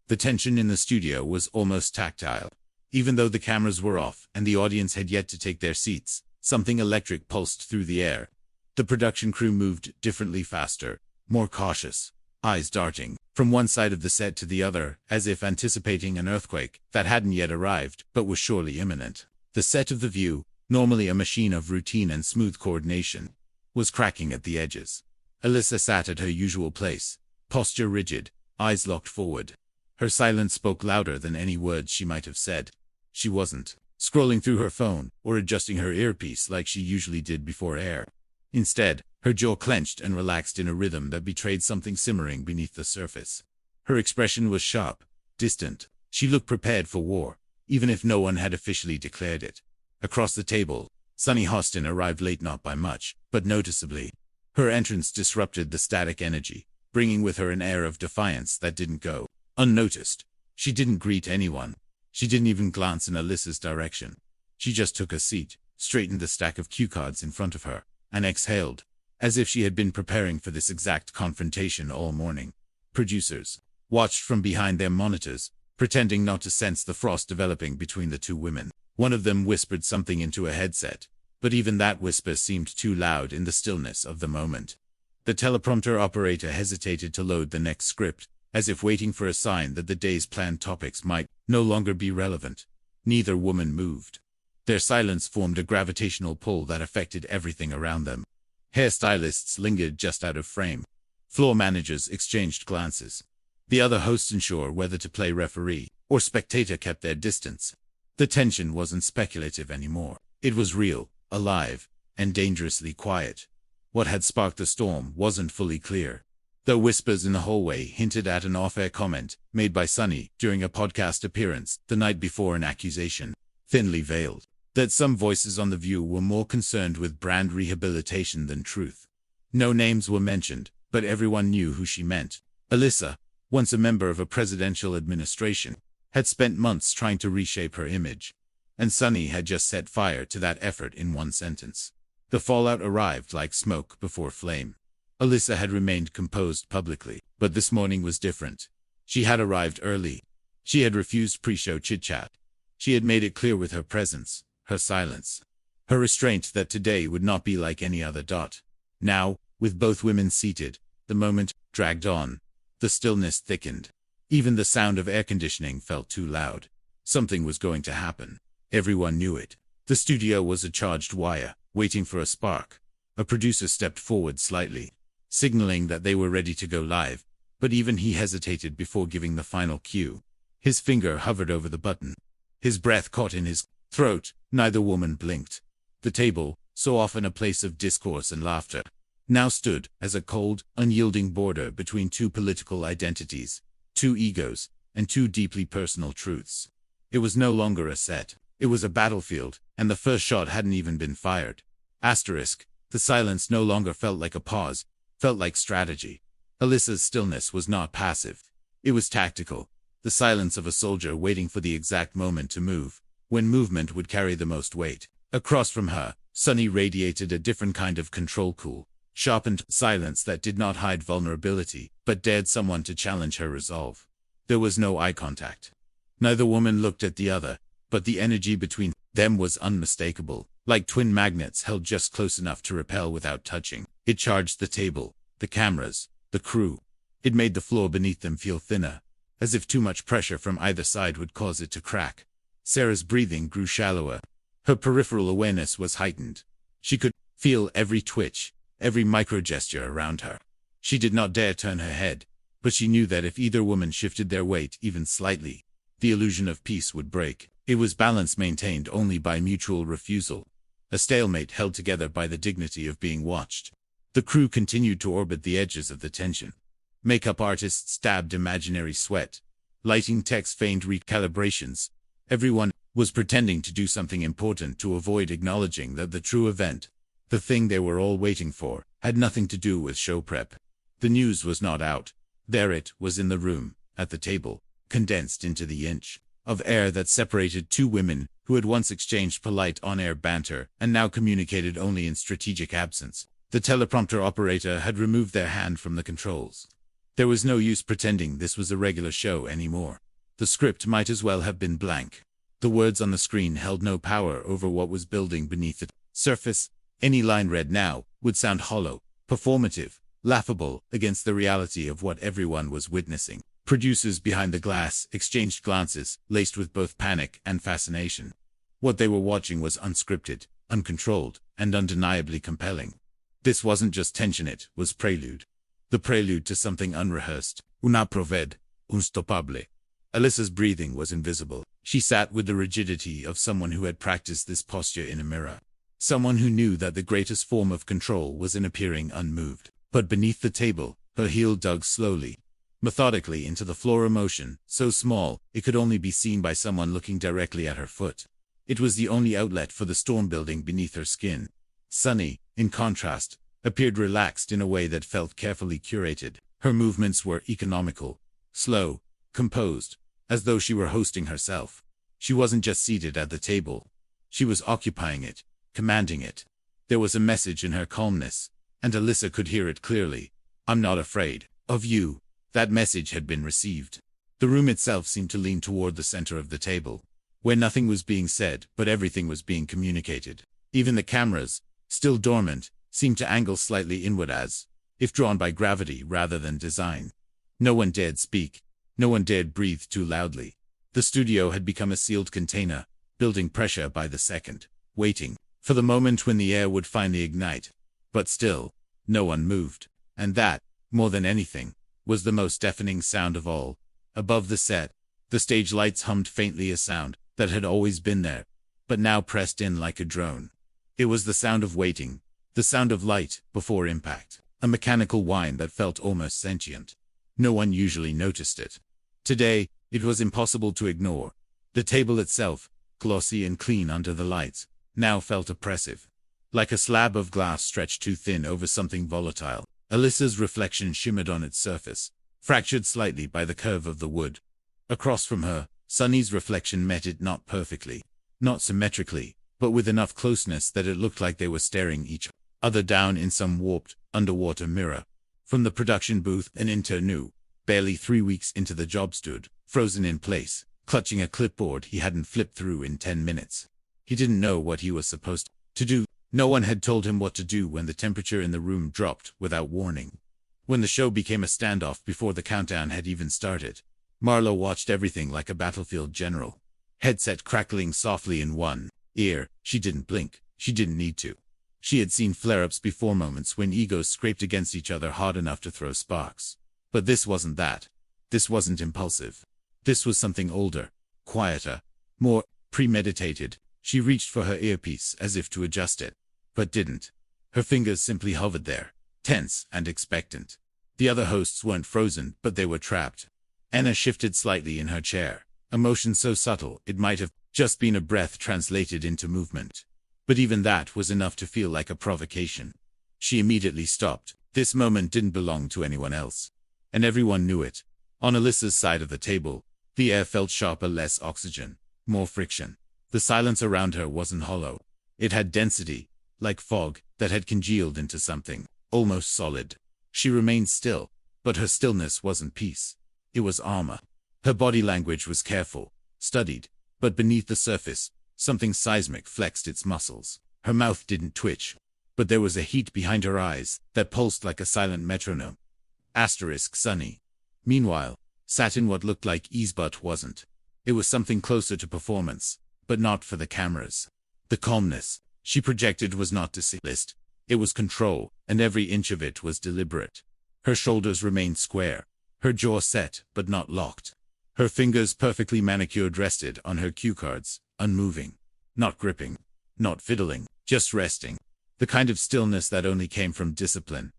The tension in the studio was almost tactile. Even though the cameras were off and the audience had yet to take their seats, something electric pulsed through the air. The production crew moved differently, faster, more cautious, eyes darting from one side of the set to the other, as if anticipating an earthquake that hadn't yet arrived but was surely imminent. The set of The View, normally a machine of routine and smooth coordination, was cracking at the edges. Alyssa sat at her usual place, posture rigid, eyes locked forward. Her silence spoke louder than any words she might have said. She wasn't scrolling through her phone or adjusting her earpiece like she usually did before air. Instead, her jaw clenched and relaxed in a rhythm that betrayed something simmering beneath the surface. Her expression was sharp, distant. She looked prepared for war, even if no one had officially declared it. Across the table, Sunny Hostin arrived late, not by much, but noticeably. Her entrance disrupted the static energy, bringing with her an air of defiance that didn't go unnoticed. She didn't greet anyone. She didn't even glance in Alyssa's direction. She just took a seat, straightened the stack of cue cards in front of her, and exhaled, as if she had been preparing for this exact confrontation all morning. Producers watched from behind their monitors, pretending not to sense the frost developing between the two women. One of them whispered something into a headset, but even that whisper seemed too loud in the stillness of the moment. The teleprompter operator hesitated to load the next script, as if waiting for a sign that the day's planned topics might no longer be relevant. Neither woman moved. Their silence formed a gravitational pull that affected everything around them. Hairstylists lingered just out of frame. Floor managers exchanged glances. The other hosts, unsure whether to play referee or spectator, kept their distance. The tension wasn't speculative anymore. It was real, alive, and dangerously quiet. What had sparked the storm wasn't fully clear, though whispers in the hallway hinted at an off-air comment made by Sunny during a podcast appearance the night before, an accusation, thinly veiled, that some voices on The View were more concerned with brand rehabilitation than truth. No names were mentioned, but everyone knew who she meant. Alyssa, once a member of a presidential administration, had spent months trying to reshape her image, and Sunny had just set fire to that effort in one sentence. The fallout arrived like smoke before flame. Alyssa had remained composed publicly, but this morning was different. She had arrived early. She had refused pre-show chit-chat. She had made it clear with her presence, her silence, her restraint, that today would not be like any other. Now, with both women seated, the moment dragged on. The stillness thickened. Even the sound of air conditioning felt too loud. Something was going to happen. Everyone knew it. The studio was a charged wire, waiting for a spark. A producer stepped forward slightly, signaling that they were ready to go live, but even he hesitated before giving the final cue. His finger hovered over the button. His breath caught in his throat. Neither woman blinked. The table, so often a place of discourse and laughter, now stood as a cold, unyielding border between two political identities, two egos, and two deeply personal truths. It was no longer a set. It was a battlefield, and the first shot hadn't even been fired. The silence no longer felt like a pause, felt like strategy. Alyssa's stillness was not passive. It was tactical. The silence of a soldier waiting for the exact moment to move, when movement would carry the most weight. Across from her, Sunny radiated a different kind of control, cool, sharpened silence that did not hide vulnerability, but dared someone to challenge her resolve. There was no eye contact. Neither woman looked at the other, but the energy between them was unmistakable, like twin magnets held just close enough to repel without touching. It charged the table, the cameras, the crew. It made the floor beneath them feel thinner, as if too much pressure from either side would cause it to crack. Sarah's breathing grew shallower. Her peripheral awareness was heightened. She could feel every twitch, every micro-gesture around her. She did not dare turn her head, but she knew that if either woman shifted their weight even slightly, the illusion of peace would break. It was balance maintained only by mutual refusal, a stalemate held together by the dignity of being watched. The crew continued to orbit the edges of the tension. Makeup artists dabbed imaginary sweat. Lighting techs feigned recalibrations. Everyone was pretending to do something important to avoid acknowledging that the true event, the thing they were all waiting for, had nothing to do with show prep. The news was not out. There it was in the room, at the table, condensed into the inch of air that separated two women who had once exchanged polite on-air banter and now communicated only in strategic absence. The teleprompter operator had removed their hand from the controls. There was no use pretending this was a regular show anymore. The script might as well have been blank. The words on the screen held no power over what was building beneath the surface. Any line read now would sound hollow, performative, laughable against the reality of what everyone was witnessing. Producers behind the glass exchanged glances, laced with both panic and fascination. What they were watching was unscripted, uncontrolled, and undeniably compelling. This wasn't just tension, it was prelude. The prelude to something unrehearsed. Una proved, unstoppable. Alyssa's breathing was invisible. She sat with the rigidity of someone who had practiced this posture in a mirror. Someone who knew that the greatest form of control was in appearing unmoved. But beneath the table, her heel dug slowly, methodically into the floor, a motion so small it could only be seen by someone looking directly at her foot. It was the only outlet for the storm building beneath her skin. Sunny, in contrast, appeared relaxed in a way that felt carefully curated. Her movements were economical, slow, composed, as though she were hosting herself. She wasn't just seated at the table. She was occupying it, commanding it. There was a message in her calmness, and Alyssa could hear it clearly. I'm not afraid of you. That message had been received. The room itself seemed to lean toward the center of the table, where nothing was being said, but everything was being communicated. Even the cameras, still dormant, seemed to angle slightly inward as if drawn by gravity rather than design. No one dared speak. No one dared breathe too loudly. The studio had become a sealed container, building pressure by the second, waiting for the moment when the air would finally ignite. But still, no one moved. And that, more than anything, was the most deafening sound of all. Above the set, the stage lights hummed faintly, a sound that had always been there, but now pressed in like a drone. It was the sound of waiting, the sound of light before impact, a mechanical whine that felt almost sentient. No one usually noticed it. Today, it was impossible to ignore. The table itself, glossy and clean under the lights, now felt oppressive, like a slab of glass stretched too thin over something volatile. Alyssa's reflection shimmered on its surface, fractured slightly by the curve of the wood. Across from her, Sunny's reflection met it, not perfectly, not symmetrically, but with enough closeness that it looked like they were staring each other down in some warped, underwater mirror. From the production booth, an intern, barely 3 weeks into the job, stood, frozen in place, clutching a clipboard he hadn't flipped through in 10 minutes. He didn't know what he was supposed to do. No one had told him what to do when the temperature in the room dropped without warning. When the show became a standoff before the countdown had even started, Marlo watched everything like a battlefield general. Headset crackling softly in one ear, she didn't blink. She didn't need to. She had seen flare-ups before, moments when egos scraped against each other hard enough to throw sparks. But this wasn't that. This wasn't impulsive. This was something older, quieter, more premeditated. She reached for her earpiece as if to adjust it, but didn't. Her fingers simply hovered there, tense and expectant. The other hosts weren't frozen, but they were trapped. Anna shifted slightly in her chair, a motion so subtle it might have just been a breath translated into movement. But even that was enough to feel like a provocation. She immediately stopped. This moment didn't belong to anyone else, and everyone knew it. On Alyssa's side of the table, the air felt sharper, less oxygen, more friction. The silence around her wasn't hollow. It had density, like fog that had congealed into something almost solid. She remained still, but her stillness wasn't peace. It was armor. Her body language was careful, studied, but beneath the surface, something seismic flexed its muscles. Her mouth didn't twitch, but there was a heat behind her eyes that pulsed like a silent metronome. Sunny, meanwhile, sat in what looked like ease but wasn't. It was something closer to performance, but not for the cameras. The calmness she projected was not deceitful. It was control, and every inch of it was deliberate. Her shoulders remained square, her jaw set but not locked. Her fingers, perfectly manicured, rested on her cue cards, unmoving, not gripping, not fiddling, just resting. The kind of stillness that only came from discipline.